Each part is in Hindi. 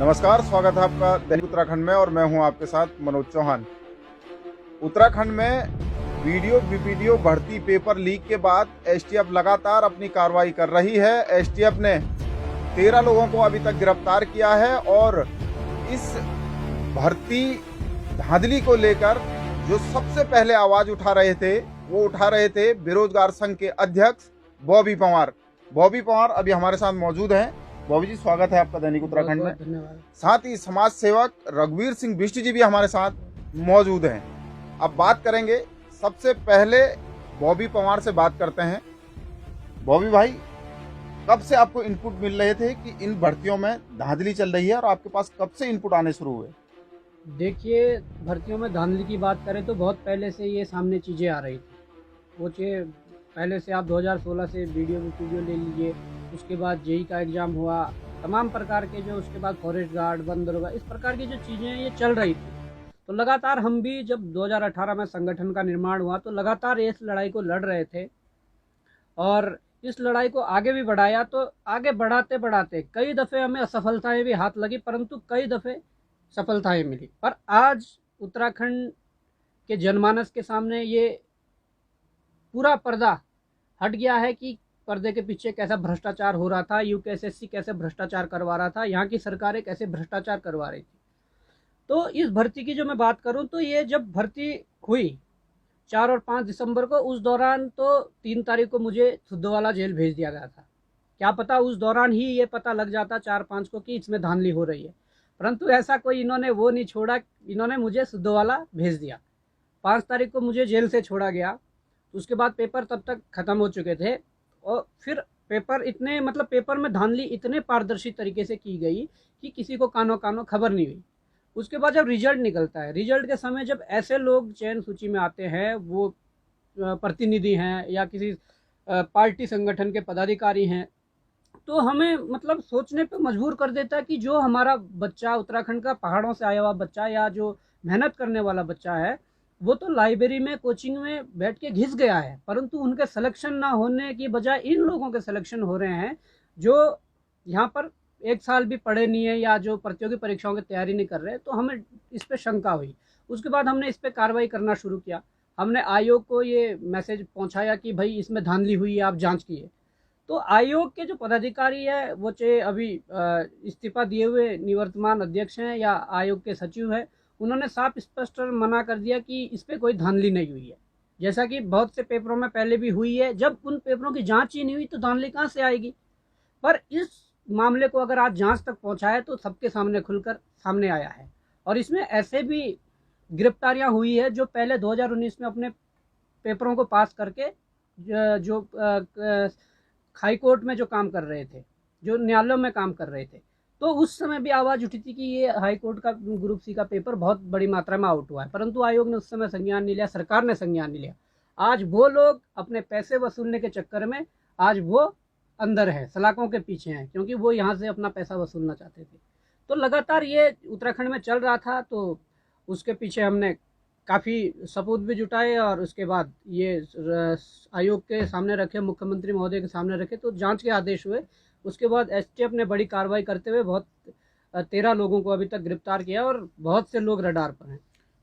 नमस्कार, स्वागत है आपका दैनिक उत्तराखंड में और मैं हूं आपके साथ मनोज चौहान। उत्तराखंड में वीडियो भर्ती पेपर लीक के बाद एसटीएफ लगातार अपनी कार्रवाई कर रही है। एसटीएफ ने 13 लोगों को अभी तक गिरफ्तार किया है और इस भर्ती धांधली को लेकर जो सबसे पहले आवाज उठा रहे थे बेरोजगार संघ के अध्यक्ष बॉबी पंवार। बॉबी पंवार अभी हमारे साथ मौजूद हैं। बॉबी जी, स्वागत है आपका दैनिक उत्तराखंड में। धन्यवाद। साथ ही समाज सेवक रघुवीर सिंह बिष्ट जी भी हमारे साथ मौजूद हैं। अब बात करेंगे, सबसे पहले बॉबी पंवार से बात करते हैं। बॉबी भाई, कब से आपको इनपुट मिल रहे थे कि इन भर्तियों में धांधली चल रही है और आपके पास कब से इनपुट आने शुरू हुए? देखिए, भर्तियों में धांधली की बात करें तो बहुत पहले से ये सामने चीज़ें आ रही थी। वो पहले से आप 2016 से वीडियो ले लीजिए, उसके बाद जेई का एग्ज़ाम हुआ, तमाम प्रकार के जो उसके बाद फॉरेस्ट गार्ड, वन दरोगा, इस प्रकार की जो चीज़ें हैं ये चल रही थी। तो लगातार हम भी जब 2018 में संगठन का निर्माण हुआ तो लगातार इस लड़ाई को लड़ रहे थे और इस लड़ाई को आगे भी बढ़ाया। तो आगे बढ़ाते बढ़ाते कई दफ़े हमें असफलताएं भी हाथ लगी, परंतु कई दफ़े सफलताएं मिली। पर आज उत्तराखंड के जनमानस के सामने ये पूरा पर्दा हट गया है कि पर्दे के पीछे कैसा भ्रष्टाचार हो रहा था, यूकेएसएससी कैसे भ्रष्टाचार करवा रहा था, यहाँ की सरकारें कैसे भ्रष्टाचार करवा रही थी। तो इस भर्ती की जो मैं बात करूं तो ये जब भर्ती हुई 4 और 5 दिसंबर को, उस दौरान तो 3 तारीख को मुझे सुद्धवाला जेल भेज दिया गया था। क्या पता उस दौरान ही ये पता लग जाता 4-5 को कि इसमें धांधली हो रही है, परंतु ऐसा कोई इन्होंने वो नहीं छोड़ा। इन्होंने मुझे सुद्धवाला भेज दिया। 5 तारीख को मुझे जेल से छोड़ा गया। उसके बाद पेपर तब तक ख़त्म हो चुके थे और फिर पेपर में धांधली इतने पारदर्शी तरीके से की गई कि किसी को कानो कानो खबर नहीं हुई। उसके बाद जब रिजल्ट निकलता है, रिजल्ट के समय जब ऐसे लोग चयन सूची में आते हैं, वो प्रतिनिधि हैं या किसी पार्टी संगठन के पदाधिकारी हैं, तो हमें सोचने पे मजबूर कर देता है कि जो हमारा बच्चा, उत्तराखंड का पहाड़ों से आया हुआ बच्चा या जो मेहनत करने वाला बच्चा है, वो तो लाइब्रेरी में, कोचिंग में बैठ के घिस गया है, परंतु उनके सिलेक्शन ना होने की बजाय इन लोगों के सिलेक्शन हो रहे हैं जो यहाँ पर 1 साल भी पढ़े नहीं है या जो प्रतियोगी परीक्षाओं की तैयारी नहीं कर रहे। तो हमें इस पर शंका हुई। उसके बाद हमने इस पर कार्रवाई करना शुरू किया। हमने आयोग को ये मैसेज पहुँचाया कि भाई इसमें धांधली हुई है, आप जाँच कीजिए। तो आयोग के जो पदाधिकारी है, वो चाहे अभी इस्तीफा दिए हुए निवर्तमान अध्यक्ष हैं या आयोग के सचिव हैं, उन्होंने साफ स्पष्ट मना कर दिया कि इस पर कोई धांधली नहीं हुई है, जैसा कि बहुत से पेपरों में पहले भी हुई है। जब उन पेपरों की जांच ही नहीं हुई तो धांधली कहाँ से आएगी। पर इस मामले को अगर आज जांच तक पहुंचाए तो सबके सामने खुलकर सामने आया है। और इसमें ऐसे भी गिरफ्तारियां हुई है जो पहले 2019 में अपने पेपरों को पास करके जो हाई कोर्ट में जो काम कर रहे थे, जो न्यायालयों में काम कर रहे थे, तो उस समय भी आवाज़ उठी थी कि ये हाई कोर्ट का ग्रुप सी का पेपर बहुत बड़ी मात्रा में आउट हुआ है, परंतु आयोग ने उस समय संज्ञान नहीं लिया, सरकार ने संज्ञान नहीं लिया। आज वो लोग अपने पैसे वसूलने के चक्कर में आज वो अंदर है, सलाखों के पीछे हैं, क्योंकि वो यहाँ से अपना पैसा वसूलना चाहते थे। तो लगातार ये उत्तराखंड में चल रहा था। तो उसके पीछे हमने काफ़ी सबूत भी जुटाए और उसके बाद ये आयोग के सामने रखे, मुख्यमंत्री महोदय के सामने रखे, तो जांच के आदेश हुए। उसके बाद एसटीएफ ने बड़ी कार्रवाई करते हुए 13 लोगों को अभी तक गिरफ्तार किया और बहुत से लोग रडार पर हैं।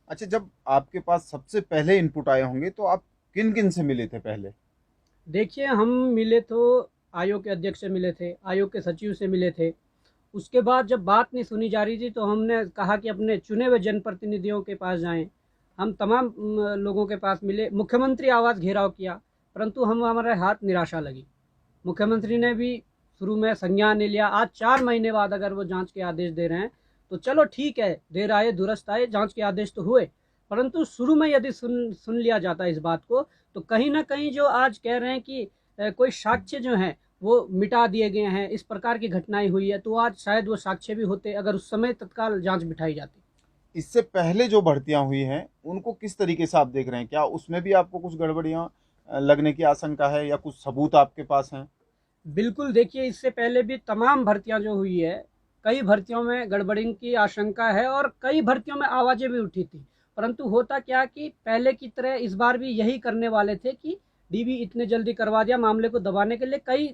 अच्छा, जब आपके पास सबसे पहले इनपुट आए होंगे तो आप किन किन से मिले थे पहले? देखिए, हम मिले तो आयोग के अध्यक्ष से मिले थे, आयोग के सचिव से मिले थे। उसके बाद जब बात नहीं सुनी जा रही थी तो हमने कहा कि अपने चुने हुए जनप्रतिनिधियों के पास जाएं। हम तमाम लोगों के पास मिले, मुख्यमंत्री आवास घेराव किया, परंतु हमारे हाथ निराशा लगी। मुख्यमंत्री ने भी शुरू में संज्ञान नहीं लिया। आज 4 महीने बाद अगर वो जांच के आदेश दे रहे हैं तो चलो ठीक है, देर आए दुरुस्त आए, जांच के आदेश तो हुए, परंतु शुरू में यदि सुन लिया जाता इस बात को तो कहीं ना कहीं जो आज कह रहे हैं कि कोई साक्ष्य जो हैं वो मिटा दिए गए हैं, इस प्रकार की घटनाएं हुई है, तो आज शायद वो साक्ष्य भी होते अगर उस समय तत्काल जांच बिठाई जाती। इससे पहले जो भर्तियां हुई हैं उनको किस तरीके से आप देख रहे हैं? क्या उसमें भी आपको कुछ गड़बड़ियां लगने की आशंका है या कुछ सबूत आपके पास हैं? बिल्कुल, देखिए, इससे पहले भी तमाम भर्तियां जो हुई है, कई भर्तियों में गड़बड़ी की आशंका है और कई भर्तियों में आवाज़ें भी उठी थी, परंतु होता क्या कि पहले की तरह इस बार भी यही करने वाले थे कि डीबी इतने जल्दी करवा दिया, मामले को दबाने के लिए कई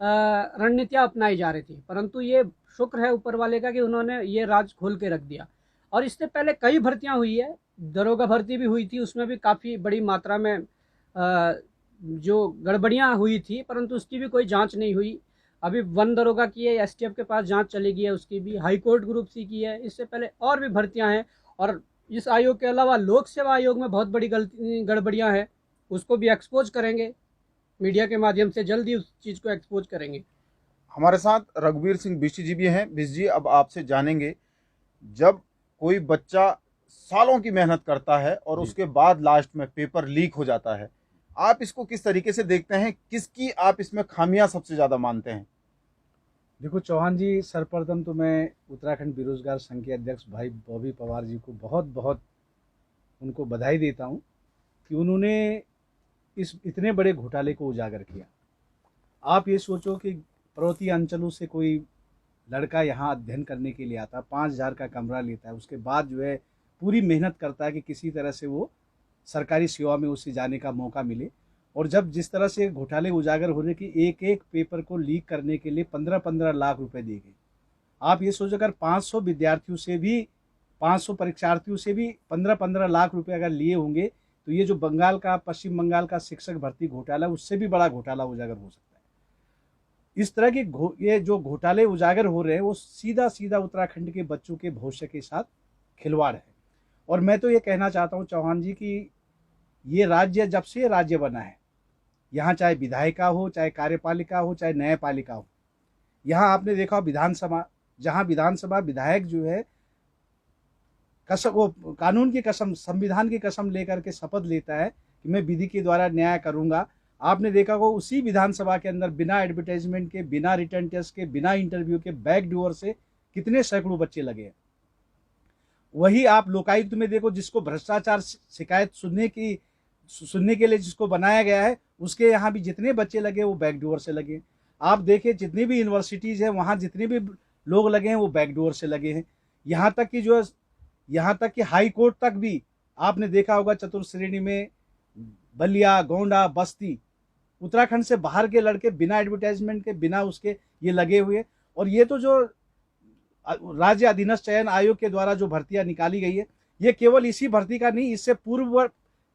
रणनीतियाँ अपनाई जा रही थी, परंतु ये शुक्र है ऊपर वाले का कि उन्होंने ये राज खोल के रख दिया। और इससे पहले कई भर्तियां हुई है, दरोगा भर्ती भी हुई थी, उसमें भी काफ़ी बड़ी मात्रा में जो गड़बड़ियां हुई थी, परंतु उसकी भी कोई जांच नहीं हुई। अभी वन दरोगा की है, एसटीएफ के पास जांच चलेगी है, उसकी भी हाई कोर्ट ग्रुप सी की है। इससे पहले और भी भर्तियां हैं, और इस आयोग के अलावा लोक सेवा आयोग में बहुत बड़ी गड़बड़ियां हैं, उसको भी एक्सपोज करेंगे मीडिया के माध्यम से, जल्दी उस चीज़ को एक्सपोज करेंगे। हमारे साथ रघुवीर सिंह बिष्ट जी भी हैं। बिष्ट जी, अब आपसे जानेंगे, जब कोई बच्चा सालों की मेहनत करता है और उसके बाद लास्ट में पेपर लीक हो जाता है, आप इसको किस तरीके से देखते हैं? किसकी आप इसमें खामियां सबसे ज़्यादा मानते हैं? देखो चौहान जी, सर्वप्रथम तो मैं उत्तराखंड बेरोजगार संघ के अध्यक्ष भाई बॉबी पवार जी को बहुत बहुत उनको बधाई देता हूं कि उन्होंने इस इतने बड़े घोटाले को उजागर किया। आप ये सोचो कि पर्वतीय अंचलों से कोई लड़का यहाँ अध्ययन करने के लिए आता है, 5,000 का कमरा लेता है, उसके बाद जो है पूरी मेहनत करता है कि किसी तरह से वो सरकारी सेवा में उसे जाने का मौका मिले। और जब जिस तरह से घोटाले उजागर हो रहे कि एक एक पेपर को लीक करने के लिए 15-15 लाख रुपए दिए गए। आप ये सोचो, अगर 500 विद्यार्थियों से भी, 500 परीक्षार्थियों से भी 15-15 लाख रुपए अगर लिए होंगे, तो ये जो बंगाल का, पश्चिम बंगाल का शिक्षक भर्ती घोटाला, उससे भी बड़ा घोटाला उजागर हो सकता है। इस तरह के ये जो घोटाले उजागर हो रहे हैं, वो सीधा सीधा उत्तराखंड के बच्चों के भविष्य के साथ खिलवाड़ है। और मैं तो ये कहना चाहता हूँ चौहान जी कि ये राज्य, जब से राज्य बना है, यहाँ चाहे विधायिका हो, चाहे कार्यपालिका हो, चाहे न्यायपालिका हो, यहाँ आपने देखा विधानसभा, जहाँ विधानसभा विधायक जो है कसम, वो कानून की कसम, संविधान की कसम लेकर के शपथ लेता है कि मैं विधि के द्वारा न्याय करूंगा। आपने देखा हो उसी विधानसभा के अंदर बिना एडवर्टाइजमेंट के, बिना रिटर्न टेस्ट के, बिना इंटरव्यू के, बैकडोर से कितने सैकड़ों बच्चे लगे हैं। वही आप लोकायुक्त में देखो, जिसको भ्रष्टाचार शिकायत सुनने के लिए जिसको बनाया गया है, उसके यहाँ भी जितने बच्चे लगे वो बैकडोर से लगे। आप देखिए जितनी भी यूनिवर्सिटीज़ हैं, वहाँ जितने भी लोग लगे हैं वो बैकडोर से लगे हैं। यहाँ तक कि हाई कोर्ट तक भी आपने देखा होगा, चतुर्थ श्रेणी में बलिया, गोंडा, बस्ती, उत्तराखंड से बाहर के लड़के बिना एडवर्टाइजमेंट के, बिना उसके ये लगे हुए। और ये तो जो राज्य अधीनस्थ चयन आयोग के द्वारा जो भर्तियां निकाली गई है, ये केवल इसी भर्ती का नहीं, इससे पूर्व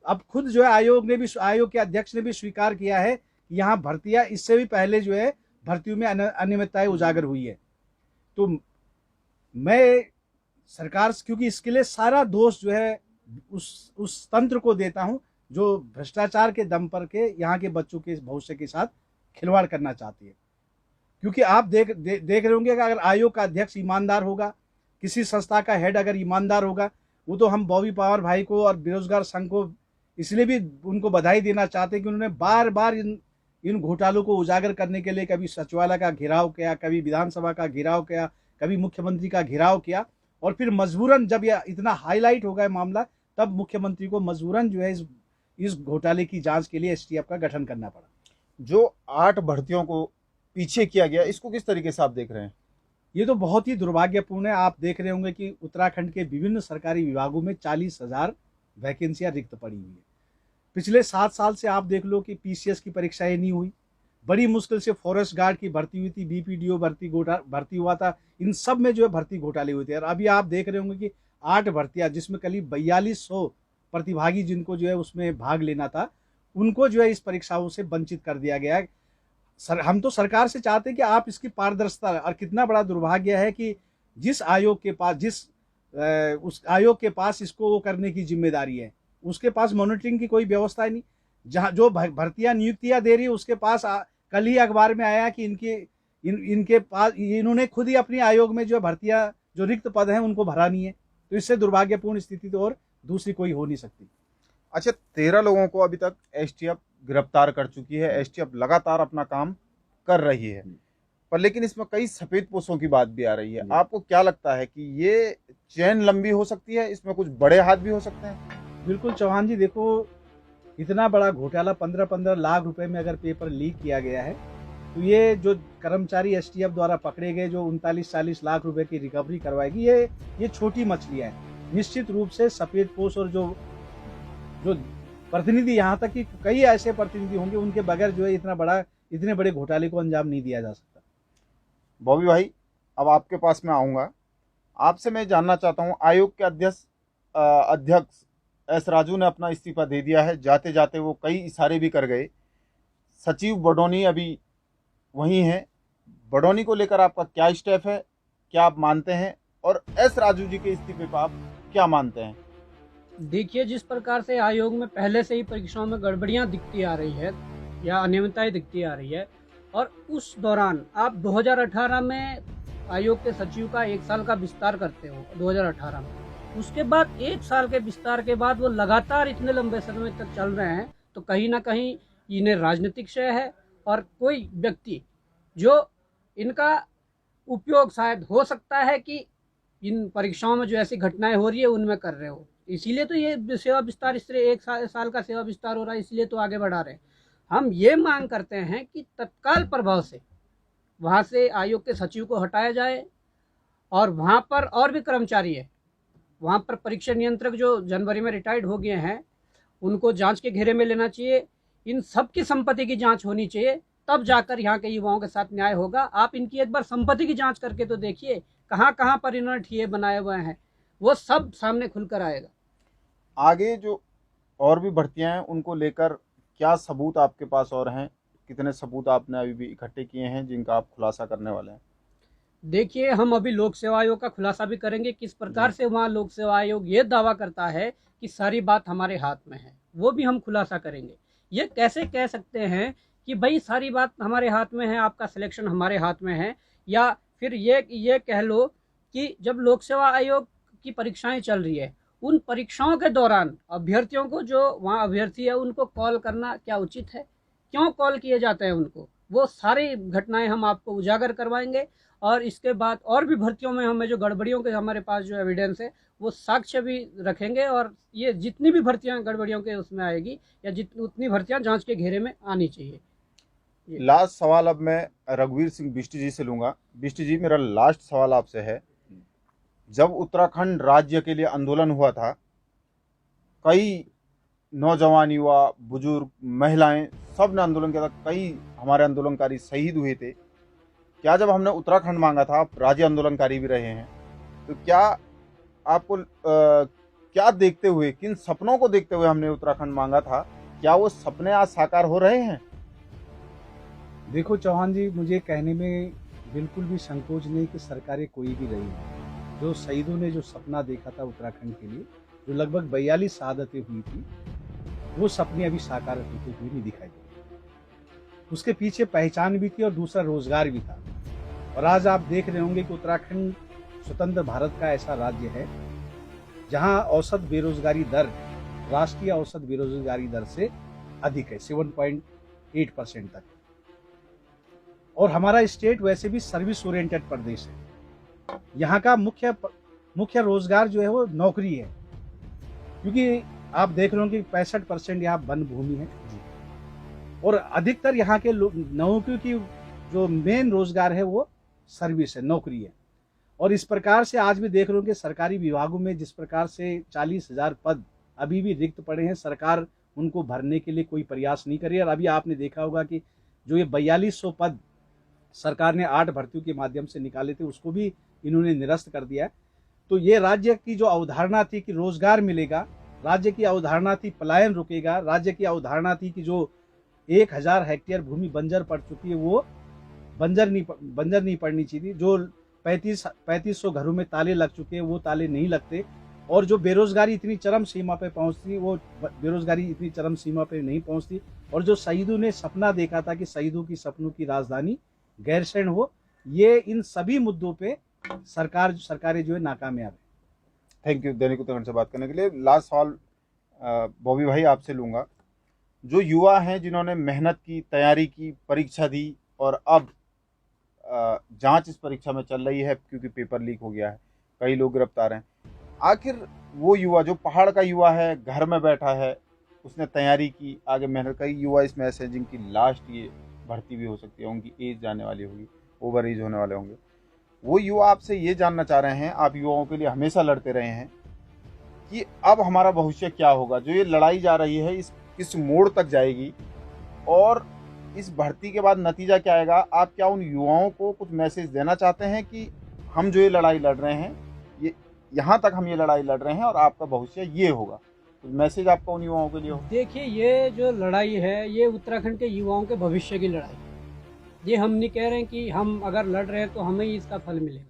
अब खुद जो है आयोग के अध्यक्ष ने भी स्वीकार किया है कि यहाँ भर्तियां इससे भी पहले जो है भर्तियों में अनियमितताएं उजागर हुई है। तो मैं सरकार, क्योंकि इसके लिए सारा दोष जो है उस तंत्र को देता हूं जो भ्रष्टाचार के दम पर के यहाँ के बच्चों के भविष्य के साथ खिलवाड़ करना चाहती है। क्योंकि आप देख रहे होंगे कि अगर आयोग का अध्यक्ष ईमानदार होगा, किसी संस्था का हेड अगर ईमानदार होगा, वो तो हम बॉबी पवार भाई को और बेरोजगार संघ को इसलिए भी उनको बधाई देना चाहते हैं कि उन्होंने बार बार इन घोटालों को उजागर करने के लिए कभी सचिवालय का घेराव किया, कभी विधानसभा का घेराव किया, कभी मुख्यमंत्री का घेराव किया, और फिर मजबूरन जब यह इतना हाईलाइट हो गया मामला, तब मुख्यमंत्री को मजबूरन जो है इस घोटाले की जांच के लिए एसटीएफ का गठन करना पड़ा। जो 8 भर्तियों को पीछे किया गया, इसको किस तरीके से आप देख रहे हैं? ये तो बहुत ही दुर्भाग्यपूर्ण है। आप देख रहे होंगे कि उत्तराखंड के विभिन्न सरकारी विभागों में 40,000 वैकेंसियां रिक्त पड़ी हुई है। पिछले 7 साल से आप देख लो कि पीसीएस की परीक्षाएं नहीं हुई, बड़ी मुश्किल से फॉरेस्ट गार्ड की भर्ती हुई थी, बीपीडीओ भर्ती हुआ था, इन सब में जो है भर्ती घोटाले हुए थे। और अभी आप देख रहे होंगे कि 8 भर्तियां, जिसमें करीब 4200 प्रतिभागी जिनको जो है उसमें भाग लेना था, उनको जो है इस परीक्षाओं से वंचित कर दिया गया है। हम तो सरकार से चाहते हैं कि आप इसकी पारदर्शिता, और कितना बड़ा दुर्भाग्य है कि जिस आयोग के पास, उस आयोग के पास इसको वो करने की जिम्मेदारी है, उसके पास मॉनिटरिंग की कोई व्यवस्था नहीं। जहाँ जो भर्तियां नियुक्तियां दे रही है, उसके पास कल ही अखबार में आया कि इनके पास, इन्होंने खुद ही अपने आयोग में जो भर्तियां, जो रिक्त पद हैं, उनको भरा नहीं है। तो इससे दुर्भाग्यपूर्ण स्थिति तो और दूसरी कोई हो नहीं सकती। अच्छा, 13 लोगों को अभी तक एसटीएफ गिरफ्तार कर चुकी है। एसटीएफ लगातार अपना काम कर रही है, पर लेकिन इसमें कई सफेदपोशों की बात भी आ रही है। आपको क्या लगता है कि ये चेन लंबी हो सकती है, इसमें कुछ बड़े हाथ भी हो सकते हैं? बिल्कुल चौहान जी, देखो इतना बड़ा घोटाला, 15-15 लाख रुपए में अगर पेपर लीक किया गया है, तो ये जो कर्मचारी एसटीएफ द्वारा पकड़े गए, जो 39-40 लाख रुपए की रिकवरी करवाएगी, ये छोटी मछलियां हैं। निश्चित रूप से सफेदपोश और जो प्रतिनिधि, यहाँ तक कि कई ऐसे प्रतिनिधि होंगे, उनके बगैर जो है इतना बड़ा इतने बड़े घोटाले को अंजाम नहीं दिया जा सकता। बॉबी भाई, अब आपके पास मैं आऊँगा। आपसे मैं जानना चाहता हूँ, आयोग के अध्यक्ष एस राजू ने अपना इस्तीफा दे दिया है। जाते जाते वो कई इशारे भी कर गए। सचिव बडोनी अभी वहीं हैं। बडोनी को लेकर आपका क्या स्टेप है, क्या आप मानते हैं, और एस राजू जी के इस्तीफे पर आप क्या मानते हैं? देखिए, जिस प्रकार से आयोग में पहले से ही परीक्षाओं में गड़बड़ियां दिखती आ रही है या अनियमितताएं दिखती आ रही है, और उस दौरान आप 2018 में आयोग के सचिव का 1 साल का विस्तार करते हो 2018 में, उसके बाद 1 साल के विस्तार के बाद वो लगातार इतने लंबे समय तक चल रहे हैं, तो कहीं ना कहीं इन्हें राजनीतिक श्रेय है, और कोई व्यक्ति जो इनका उपयोग शायद हो सकता है कि इन परीक्षाओं में जो ऐसी घटनाएं हो रही है उनमें कर रहे हो। इसीलिए तो ये सेवा विस्तार, इसलिए 1 साल का सेवा विस्तार हो रहा है, इसलिए तो आगे बढ़ा रहे हैं। हम ये मांग करते हैं कि तत्काल प्रभाव से वहाँ से आयोग के सचिव को हटाया जाए, और वहाँ पर और भी कर्मचारी है, वहाँ पर परीक्षा नियंत्रक जो जनवरी में रिटायर्ड हो गए हैं, उनको जांच के घेरे में लेना चाहिए। इन सब की संपत्ति की जांच होनी चाहिए, तब जाकर यहाँ के युवाओं के साथ न्याय होगा। आप इनकी एक बार संपत्ति की जांच करके तो देखिए, कहाँ कहाँ पर इन्होंने ठिये बनाए हुए हैं, वो सब सामने खुलकर आएगा। आगे जो और भी भर्तियां हैं उनको लेकर क्या सबूत आपके पास और हैं? कितने सबूत आपने अभी भी इकट्ठे किए हैं जिनका आप खुलासा करने वाले हैं? देखिए, हम अभी लोक सेवा आयोग का खुलासा भी करेंगे, किस प्रकार से वहाँ लोक सेवा आयोग ये दावा करता है कि सारी बात हमारे हाथ में है, वो भी हम खुलासा करेंगे। ये कैसे कह सकते हैं कि भाई सारी बात हमारे हाथ में है, आपका सिलेक्शन हमारे हाथ में है, या फिर ये कह लो कि जब लोक सेवा आयोग की परीक्षाएं चल रही है, उन परीक्षाओं के दौरान अभ्यर्थियों को, जो वहाँ अभ्यर्थी है, उनको कॉल करना क्या उचित है? क्यों कॉल किए जाते हैं उनको? वो सारी घटनाएं हम आपको उजागर करवाएंगे, और इसके बाद और भी भर्तियों में हमें जो गड़बड़ियों के हमारे पास जो एविडेंस है वो साक्ष्य भी रखेंगे, और ये जितनी भी भर्तियां गड़बड़ियों के उसमें आएगी, या उतनी भर्तियां जांच के घेरे में आनी चाहिए। लास्ट सवाल अब मैं रघुवीर सिंह बिष्ट जी से लूँगा। बिष्ट जी, मेरा लास्ट सवाल आपसे है, जब उत्तराखंड राज्य के लिए आंदोलन हुआ था, कई नौजवान, युवा, बुजुर्ग, महिलाएं, सब ने आंदोलन किया था, कई हमारे आंदोलनकारी शहीद हुए थे। क्या जब हमने उत्तराखंड मांगा था, आप राज्य आंदोलनकारी भी रहे हैं, तो क्या आपको क्या देखते हुए, किन सपनों को देखते हुए हमने उत्तराखंड मांगा था, क्या वो सपने आज साकार हो रहे हैं? देखो चौहान जी, मुझे कहने में बिल्कुल भी संकोच नहीं कि सरकारें कोई भी रही हैं, जो शहीदों ने जो सपना देखा था उत्तराखंड के लिए, जो लगभग 42 शहादतें हुई थी, वो सपने अभी साकार होते हुए नहीं दिखाई दे। उसके पीछे पहचान भी थी और दूसरा रोजगार भी था। और आज आप देख रहे होंगे कि उत्तराखंड स्वतंत्र भारत का ऐसा राज्य है जहां औसत बेरोजगारी दर राष्ट्रीय औसत बेरोजगारी दर से अधिक है, 7.8% तक। और हमारा स्टेट वैसे भी सर्विस ओरिएंटेड प्रदेश है। यहाँ का मुख्य रोजगार जो है वो नौकरी है, क्योंकि आप देख रहे हो कि 65% यहाँ वन भूमि है, और अधिकतर यहाँ के नौकरी की जो मेन रोजगार है वो सर्विस है, नौकरी है। और इस प्रकार से आज भी देख रहे हो कि सरकारी विभागों में जिस प्रकार से 40,000 पद अभी भी रिक्त पड़े हैं, सरकार उनको भरने के लिए कोई प्रयास नहीं कर रही है। और अभी आपने देखा होगा कि जो ये 4200 पद सरकार ने 8 भर्तियों के माध्यम से निकाले थे, उसको भी इन्होंने निरस्त कर दिया है। तो ये राज्य की जो अवधारणा थी कि रोजगार मिलेगा, राज्य की अवधारणा थी पलायन रुकेगा, राज्य की अवधारणा थी कि जो 1000 हेक्टेयर भूमि बंजर पड़ चुकी है वो बंजर नहीं पड़नी चाहिए, जो 3500 घरों में ताले लग चुके हैं वो ताले नहीं लगते, और जो बेरोजगारी इतनी चरम सीमा पे पहुंचती वो बेरोजगारी इतनी चरम सीमा पे नहीं पहुंचती। और जो शहीदों ने सपना देखा था कि शहीदों की सपनों की राजधानी गैरसैंण हो, ये इन सभी मुद्दों पे सरकारें जो है नाकामयाब है। थैंक यू दैनिक उत्तराखंड से बात करने के लिए। लास्ट सवाल बॉबी भाई आपसे लूँगा। जो युवा हैं जिन्होंने मेहनत की, तैयारी की, परीक्षा दी, और अब जांच इस परीक्षा में चल रही है क्योंकि पेपर लीक हो गया है, कई लोग गिरफ्तार हैं, आखिर वो युवा जो पहाड़ का युवा है, घर में बैठा है, उसने तैयारी की, आगे मेहनत, कई युवा इसमें ऐसे हैं जिनकी लास्ट ये भर्ती भी हो सकती है, उनकी एज जाने वाली होगी, ओवर एज होने वाले होंगे, वो युवा आपसे ये जानना चाह रहे हैं, आप युवाओं के लिए हमेशा लड़ते रहे हैं, कि अब हमारा भविष्य क्या होगा, जो ये लड़ाई जा रही है किस मोड़ तक जाएगी, और इस भर्ती के बाद नतीजा क्या आएगा, आप क्या उन युवाओं को कुछ मैसेज देना चाहते हैं कि हम जो ये लड़ाई लड़ रहे हैं, ये यहाँ तक हम ये लड़ाई लड़ रहे हैं और आपका भविष्य ये होगा, तो मैसेज आपका उन युवाओं के लिए हो? देखिए, ये जो लड़ाई है ये उत्तराखंड के युवाओं के भविष्य की लड़ाई है। ये हम नहीं कह रहे हैं कि हम अगर लड़ रहे हैं तो हमें ही इसका फल मिलेगा।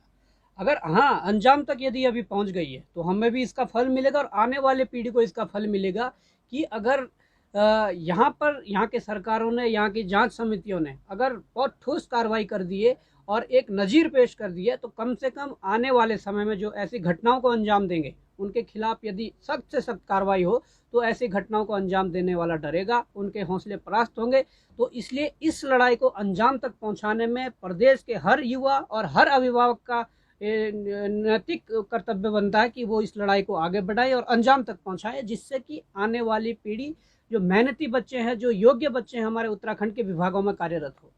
अगर हाँ अंजाम तक यदि अभी पहुंच गई है तो हमें भी इसका फल मिलेगा और आने वाले पीढ़ी को इसका फल मिलेगा कि अगर यहाँ के सरकारों ने, यहाँ की जांच समितियों ने अगर बहुत ठोस कार्रवाई कर दी है और एक नज़ीर पेश कर दी है, तो कम से कम आने वाले समय में जो ऐसी घटनाओं को अंजाम देंगे उनके खिलाफ यदि सख्त से सख्त कार्रवाई हो तो ऐसी घटनाओं को अंजाम देने वाला डरेगा, उनके हौसले परास्त होंगे। तो इसलिए इस लड़ाई को अंजाम तक पहुंचाने में प्रदेश के हर युवा और हर अभिभावक का नैतिक कर्तव्य बनता है कि वो इस लड़ाई को आगे बढ़ाए और अंजाम तक पहुंचाए, जिससे कि आने वाली पीढ़ी, जो मेहनती बच्चे हैं, जो योग्य बच्चे हैं, हमारे उत्तराखंड के विभागों में कार्यरत हो।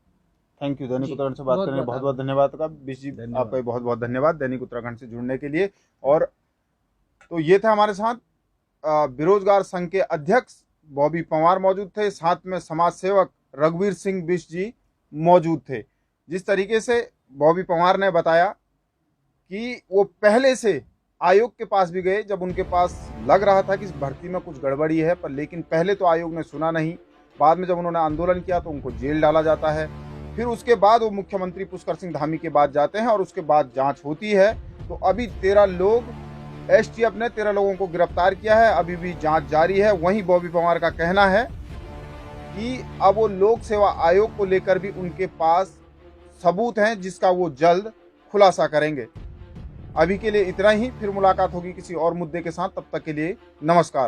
Thank you. दैनिक जी, उत्तराखंड से बात करने बहुत बहुत धन्यवाद आपका। बिश जी, आपका बहुत बहुत धन्यवाद दैनिक उत्तराखंड से जुड़ने के लिए। और तो ये था हमारे साथ बेरोजगार संघ के अध्यक्ष बॉबी पंवार मौजूद थे, साथ में समाज सेवक रघुवीर सिंह बिश जी मौजूद थे। जिस तरीके से बॉबी पंवार ने बताया कि वो पहले से आयोग के पास भी गए जब उनके पास लग रहा था कि इस भर्ती में कुछ गड़बड़ी है, पर लेकिन पहले तो आयोग ने सुना नहीं। बाद में जब उन्होंने आंदोलन किया तो उनको जेल डाला जाता है। फिर उसके बाद वो मुख्यमंत्री पुष्कर सिंह धामी के पास जाते हैं और उसके बाद जांच होती है। तो अभी 13 लोग, एसटीएफ ने 13 लोगों को गिरफ्तार किया है, अभी भी जांच जारी है। वहीं बॉबी पंवार का कहना है कि अब वो लोक सेवा आयोग को लेकर भी उनके पास सबूत हैं जिसका वो जल्द खुलासा करेंगे। अभी के लिए इतना ही, फिर मुलाकात होगी किसी और मुद्दे के साथ। तब तक के लिए नमस्कार।